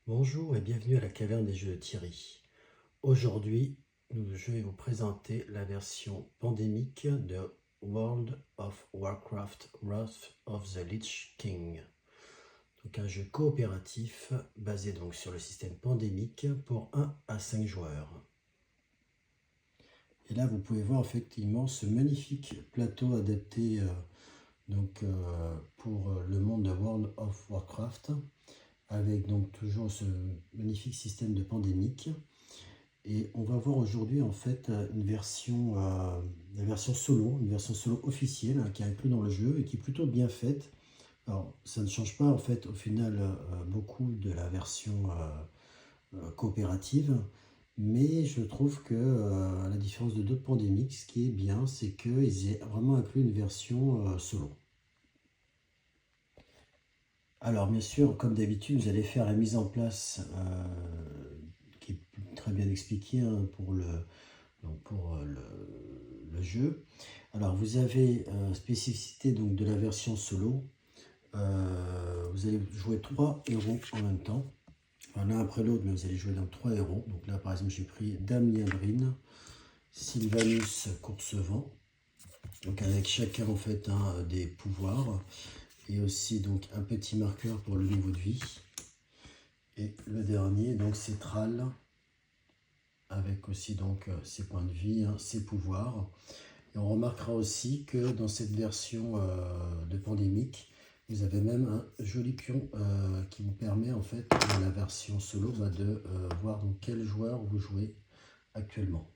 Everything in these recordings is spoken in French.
Bonjour et bienvenue à la caverne des jeux de Thierry. Aujourd'hui, je vais vous présenter la version pandémique de World of Warcraft Wrath of the Lich King. Donc un jeu coopératif basé donc sur le système pandémique pour 1 à 5 joueurs. Et là, vous pouvez voir effectivement ce magnifique plateau adapté pour le monde de World of Warcraft, avec donc toujours ce magnifique système de pandémique. Et on va voir aujourd'hui en fait la version solo, une version solo officielle qui est inclue dans le jeu et qui est plutôt bien faite. Alors ça ne change pas en fait au final beaucoup de la version coopérative, mais je trouve que à la différence de d'autres pandémiques, ce qui est bien, c'est qu'ils aient vraiment inclus une version solo. Alors bien sûr, comme d'habitude, vous allez faire la mise en place qui est très bien expliquée pour le jeu. Alors vous avez spécificité donc, de la version solo. Vous allez jouer 3 héros en même temps. Enfin, l'un après l'autre, mais vous allez jouer donc 3 héros. Donc là par exemple j'ai pris Dame Liandrine, Sylvanus Coursevent. Donc avec chacun en fait des pouvoirs. Et aussi donc un petit marqueur pour le niveau de vie. Et le dernier, donc c'est Thrall, avec aussi donc ses points de vie, ses pouvoirs. Et on remarquera aussi que dans cette version de pandémique, vous avez même un joli pion qui vous permet en fait dans la version solo de voir donc quel joueur vous jouez actuellement.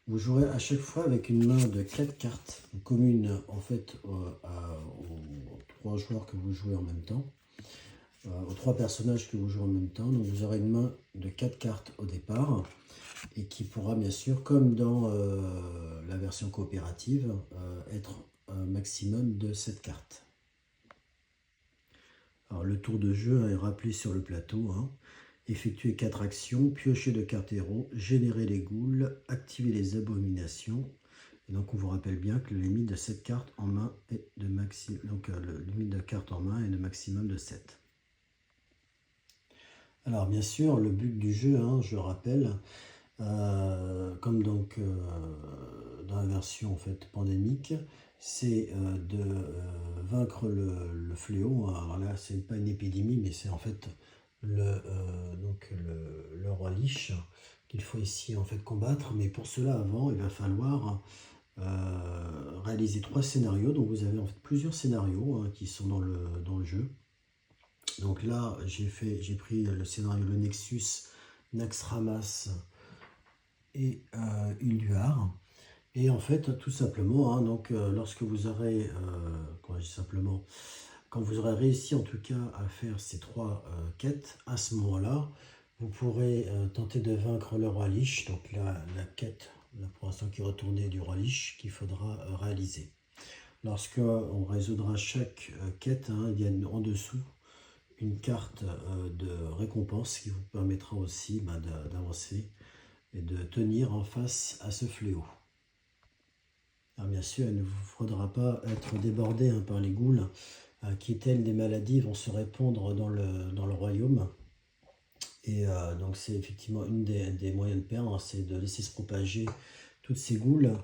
Vous jouerez à chaque fois avec une main de 4 cartes communes en fait aux 3 joueurs que vous jouez en même temps, aux 3 personnages que vous jouez en même temps. Donc vous aurez une main de 4 cartes au départ et qui pourra bien sûr, comme dans la version coopérative, être un maximum de 7 cartes. Alors le tour de jeu est rappelé sur le plateau. Effectuer 4 actions, piocher de cartes héros, générer les ghouls, activer les abominations. Et donc on vous rappelle bien que la limite de 7 cartes en main est de limite de cartes en main est de maximum de 7. Alors bien sûr, le but du jeu, je rappelle, comme donc dans la version en fait pandémique, c'est de vaincre le fléau. Alors là, c'est pas une épidémie, mais c'est en fait le roi Lich qu'il faut ici en fait combattre. Mais pour cela, avant, il va falloir réaliser 3 scénarios. Donc vous avez en fait plusieurs scénarios qui sont dans le jeu. Donc là, j'ai pris le scénario le Nexus, Naxxramas et Ulduar. Et en fait, tout simplement, lorsque vous aurez, quand vous aurez réussi en tout cas à faire ces 3 quêtes, à ce moment-là, vous pourrez tenter de vaincre le roi Lich, donc la quête, là pour l'instant qui est retournée du roi Lich, qu'il faudra réaliser. Lorsque on résoudra chaque quête, il y a en dessous une carte de récompense qui vous permettra aussi d'avancer et de tenir en face à ce fléau. Alors bien sûr, il ne vous faudra pas être débordé par les ghouls qui, telles des maladies, vont se répandre dans le royaume. Et donc c'est effectivement une des moyens de perdre, c'est de laisser se propager toutes ces ghouls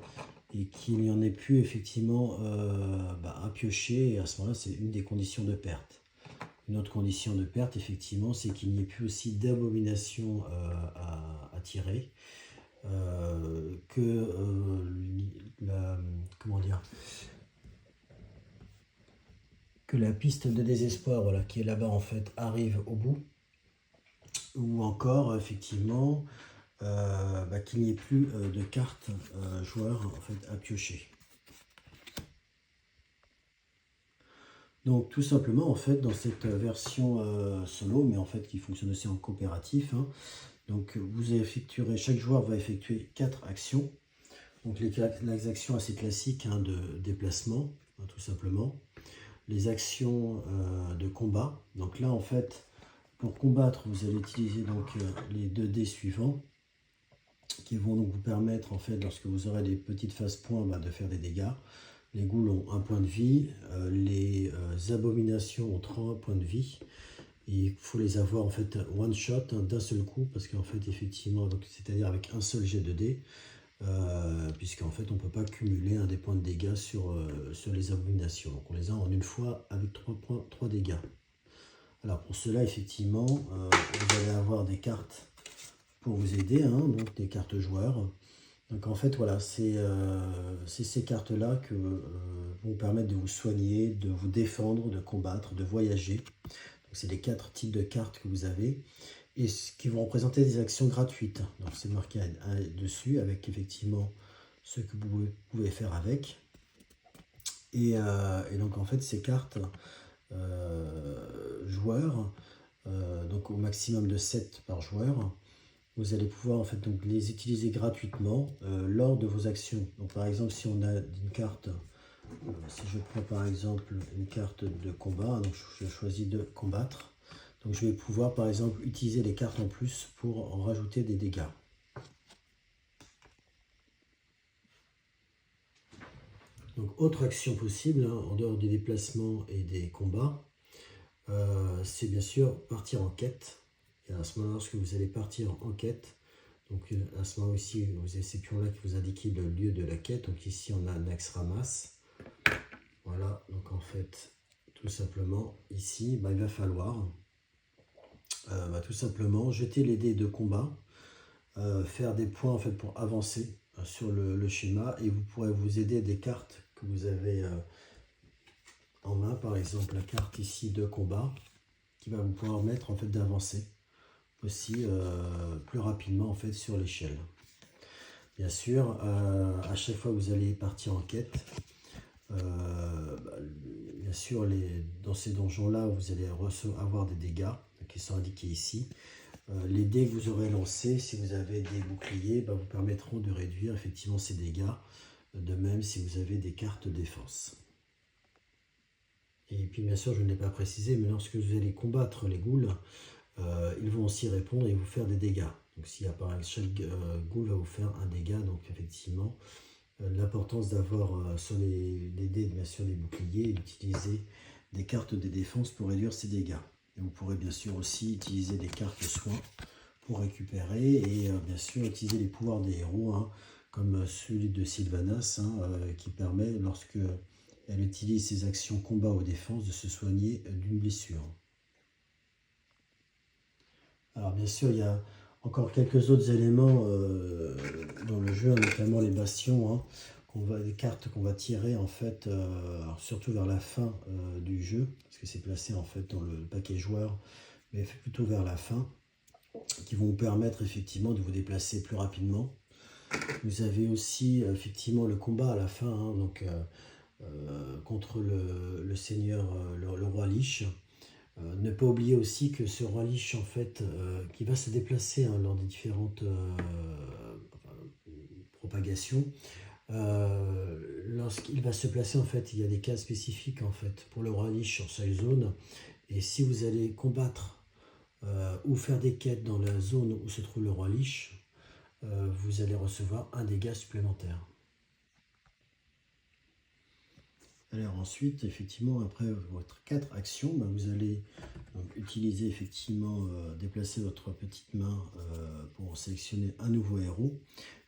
et qu'il n'y en ait plus effectivement à piocher. Et à ce moment-là, c'est une des conditions de perte. Une autre condition de perte, effectivement, c'est qu'il n'y ait plus aussi d'abomination à tirer. Que la piste de désespoir qui est là-bas en fait arrive au bout, ou encore effectivement qu'il n'y ait plus de cartes joueurs en fait à piocher. Donc tout simplement en fait dans cette version solo, mais en fait qui fonctionne aussi en coopératif, donc chaque joueur va effectuer 4 actions. Donc les actions assez classiques de déplacement, tout simplement. Les actions de combat. Donc là en fait, pour combattre, vous allez utiliser donc les 2 dés suivants qui vont donc vous permettre en fait, lorsque vous aurez des petites phases points, de faire des dégâts. Les ghouls ont 1 point de vie, les abominations ont 3 points de vie. il faut les avoir en fait one shot, hein, d'un seul coup, parce qu'en fait effectivement, c'est-à-dire avec un seul jet de dés, puisqu'en fait on ne peut pas cumuler des points de dégâts sur les abominations. Donc on les a en une fois avec 3 dégâts. Alors pour cela effectivement, vous allez avoir des cartes pour vous aider, hein, donc des cartes joueurs. Donc en fait voilà, c'est ces cartes-là que vont vous permettre de vous soigner, de vous défendre, de combattre, de voyager. C'est les 4 types de cartes que vous avez et qui vont représenter des actions gratuites. Donc c'est marqué dessus avec effectivement ce que vous pouvez faire avec. Et donc en fait ces cartes joueurs, donc au maximum de 7 par joueur, vous allez pouvoir en fait donc les utiliser gratuitement lors de vos actions. Donc par exemple si on a une carte, si je prends par exemple une carte de combat, donc je choisis de combattre. Donc je vais pouvoir par exemple utiliser les cartes en plus pour en rajouter des dégâts. Donc autre action possible, hein, en dehors des déplacements et des combats, c'est bien sûr partir en quête. Et à ce moment-là, lorsque vous allez partir en quête, donc à ce moment aussi, vous avez ces pions-là qui vous indiquent le lieu de la quête. Donc ici, on a un axe ramasse. Voilà, donc en fait, tout simplement, ici, il va falloir tout simplement jeter les dés de combat, faire des points en fait pour avancer sur le schéma, et vous pourrez vous aider des cartes que vous avez en main, par exemple la carte ici de combat qui va vous permettre en fait d'avancer aussi plus rapidement en fait sur l'échelle. Bien sûr, à chaque fois que vous allez partir en quête, bien sûr dans ces donjons là vous allez avoir des dégâts qui sont indiqués ici. Les dés que vous aurez lancés, si vous avez des boucliers, vous permettront de réduire effectivement ces dégâts, de même si vous avez des cartes défense. Et puis bien sûr, je ne l'ai pas précisé, mais lorsque vous allez combattre les ghouls, ils vont aussi répondre et vous faire des dégâts. Donc s'il apparaît, chaque ghoul va vous faire un dégât, donc effectivement, l'importance d'avoir sur les dés, bien sûr, les boucliers, et d'utiliser des cartes de défense pour réduire ces dégâts. Et vous pourrez bien sûr aussi utiliser des cartes soins pour récupérer et bien sûr utiliser les pouvoirs des héros, hein, comme celui de Sylvanas, hein, qui permet, lorsque elle utilise ses actions combat ou défense, de se soigner d'une blessure. Alors bien sûr, il y a encore quelques autres éléments dans le jeu, notamment les bastions, hein, des cartes qu'on va tirer en fait, alors surtout vers la fin du jeu, parce que c'est placé en fait dans le paquet joueur, mais plutôt vers la fin, qui vont vous permettre effectivement de vous déplacer plus rapidement. Vous avez aussi effectivement le combat à la fin, hein, donc contre le seigneur, le roi Lich. Ne pas oublier aussi que ce roi Lich, en fait, qui va se déplacer, hein, lors des différentes propagations, lorsqu'il va se placer, en fait, il y a des cas spécifiques en fait pour le roi Lich sur cette zone. Et si vous allez combattre ou faire des quêtes dans la zone où se trouve le roi Lich, vous allez recevoir un dégât supplémentaire. Alors ensuite, effectivement, après votre 4 actions, vous allez donc utiliser effectivement, déplacer votre petite main pour sélectionner un nouveau héros.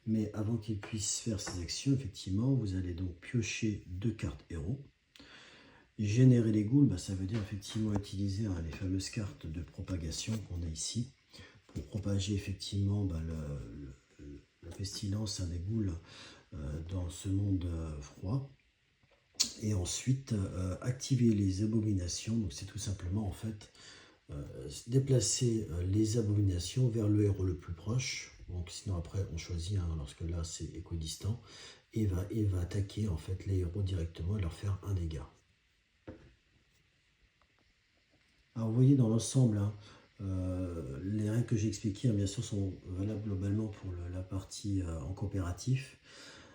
Mais avant qu'il puisse faire ses actions, effectivement, vous allez donc piocher 2 cartes héros. Générer les ghouls, ça veut dire effectivement utiliser, hein, les fameuses cartes de propagation qu'on a ici, pour propager effectivement la pestilence, hein, des ghouls dans ce monde froid. Et ensuite, activer les abominations. Donc c'est tout simplement en fait déplacer les abominations vers le héros le plus proche. Donc sinon après on choisit, hein, lorsque là c'est équidistant, et va attaquer en fait les héros directement et leur faire un dégât. Alors vous voyez dans l'ensemble, hein, les règles que j'ai expliquées, hein, bien sûr sont valables globalement pour la partie en coopératif.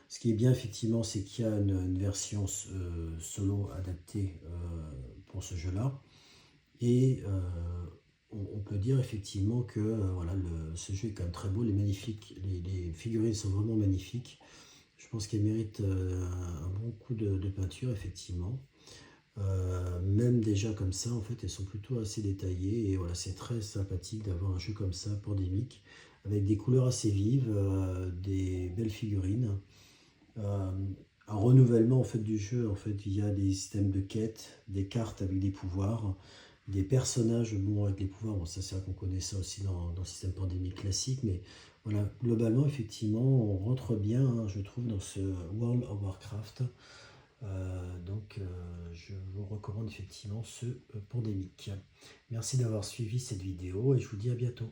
Ce qui est bien effectivement, c'est qu'il y a une version solo adaptée pour ce jeu-là. Et on peut dire effectivement que voilà, ce jeu est quand même très beau, les figurines sont vraiment magnifiques. Je pense qu'elles méritent un bon coup de peinture, effectivement. Même déjà comme ça, en fait, elles sont plutôt assez détaillées. Et voilà, c'est très sympathique d'avoir un jeu comme ça, Pandémique, avec des couleurs assez vives, des belles figurines. Euh, un renouvellement en fait du jeu en fait via des systèmes de quêtes, des cartes avec des pouvoirs, des personnages bon avec les pouvoirs. Bon, ça c'est vrai qu'on connaît ça aussi dans le système pandémique classique, mais voilà, globalement effectivement on rentre bien, hein, je trouve, dans ce World of Warcraft. Je vous recommande effectivement ce pandémique. Merci d'avoir suivi cette vidéo et je vous dis à bientôt.